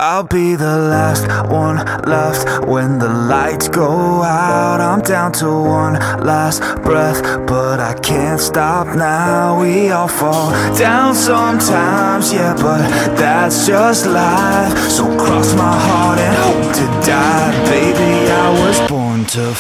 I'll be the last one left when the lights go out. I'm down to one last breath, but I can't stop now. We all fall down sometimes, yeah, but that's just life. So cross my heart and hope to die. Baby, I was born to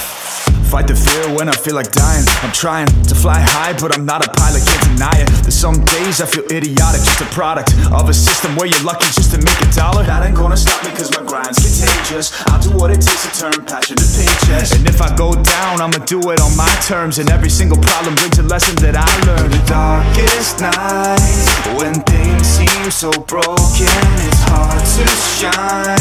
fight the fear when I feel like dying. I'm trying to fly high, but I'm not a pilot, can't deny it. There's some days I feel idiotic, just a product of a system where you're lucky just to make a dollar. That ain't gonna stop me cause my grind's contagious. I'll do what it takes to turn passion to paychecks. And if I go down, I'ma do it on my terms. And every single problem brings a lesson that I learned. The darkest nights, when things seem so broken, it's hard to shine,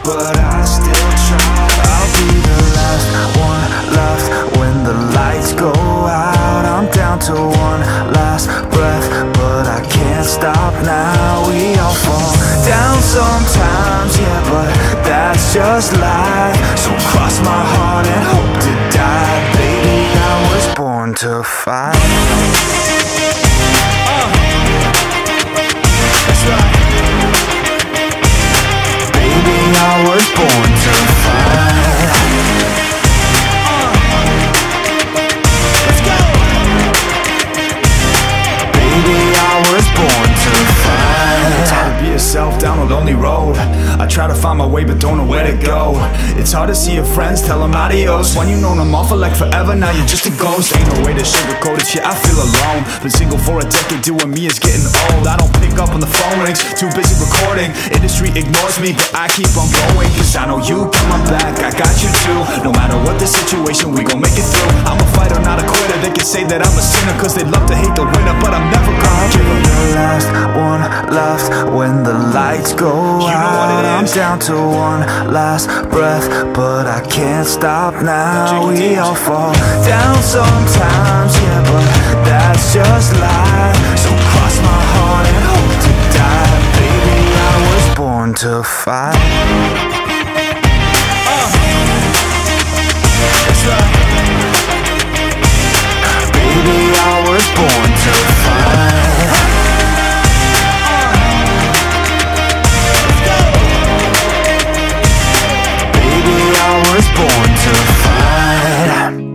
but I still try. I'll be the last one left when the lights go out. I'm down to one last breath, but I can't stop now. We all fall down sometimes, yeah, but that's just life. So cross my heart and hope to die. Baby, I was born to fight. That's right. Baby, I was born to fight. Born to fight. It's hard to be yourself down a lonely road. I try to find my way but don't know where to go. It's hard to see your friends, tell them adios. When you known them all for like forever, now you're just a ghost. Ain't no way to sugarcoat it, yeah, I feel alone. Been single for a decade, doing me is getting old. I don't pick up when the phone rings, too busy recording. Industry ignores me, but I keep on going. Cause I know you got my back, I got you too. No matter what the situation, we gon' make it through. I'm a fighter, not a quitter. They can say that I'm a sinner cause they love to hate the winner, but I'm never gonna give up. The last one left when the lights go out. I'm down to one last breath, but I can't stop now. We all fall down sometimes, yeah, but that's just life. So cross my heart and hope to die. Baby, I was born to fight. That's right. Baby, I was born to fight. I was born to fight.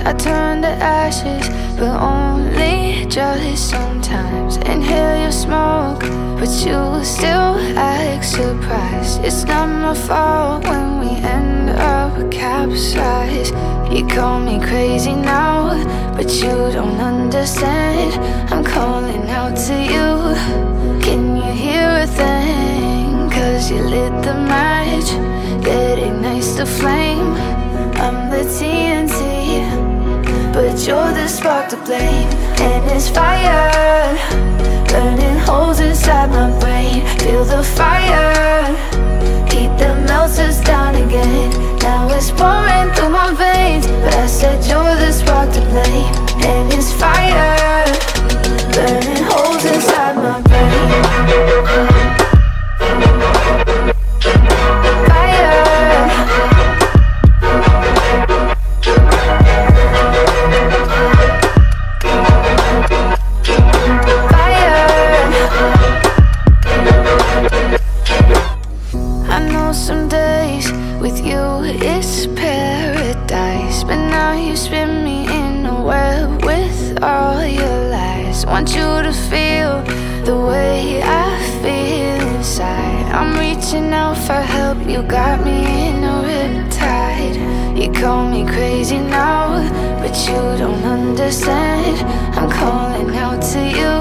I turn to ashes, but only just sometimes. Inhale your smoke, but you still act surprised. It's not my fault when we end up capsized. You call me crazy now, but you don't understand. I'm calling out to you. Can you hear a thing? 'Cause you lit the match that ignites the flame. I'm the TNT, but you're the spark to blame. And it's fire, burning holes inside my brain. Feel the fire, heat that melts us down again. Now it's pouring through my veins, but I said you're the spark to blame. And it's fire, burning holes inside my brain. Some days with you it's paradise, but now you spin me in a web with all your lies. Want you to feel the way I feel inside. I'm reaching out for help, you got me in a riptide. You call me crazy now, but you don't understand. I'm calling out to you.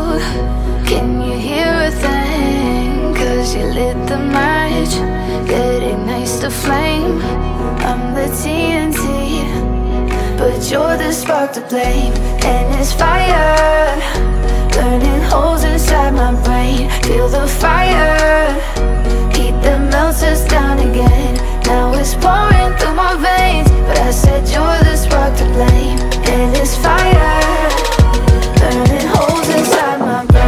Can you hear a thing? 'Cause you lit the match that ignites the flame. I'm the TNT, but you're the spark to blame. And it's fire, burning holes inside my brain. Feel the fire, heat that melts us down again. Now it's pouring through my veins, but I said you're the spark to blame. And it's fire, burning holes inside my brain.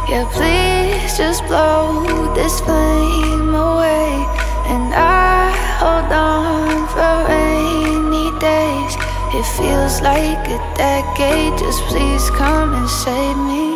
Yeah, please just blow this flame away. And I hold on for rainy days. It feels like a decade, just please come and save me.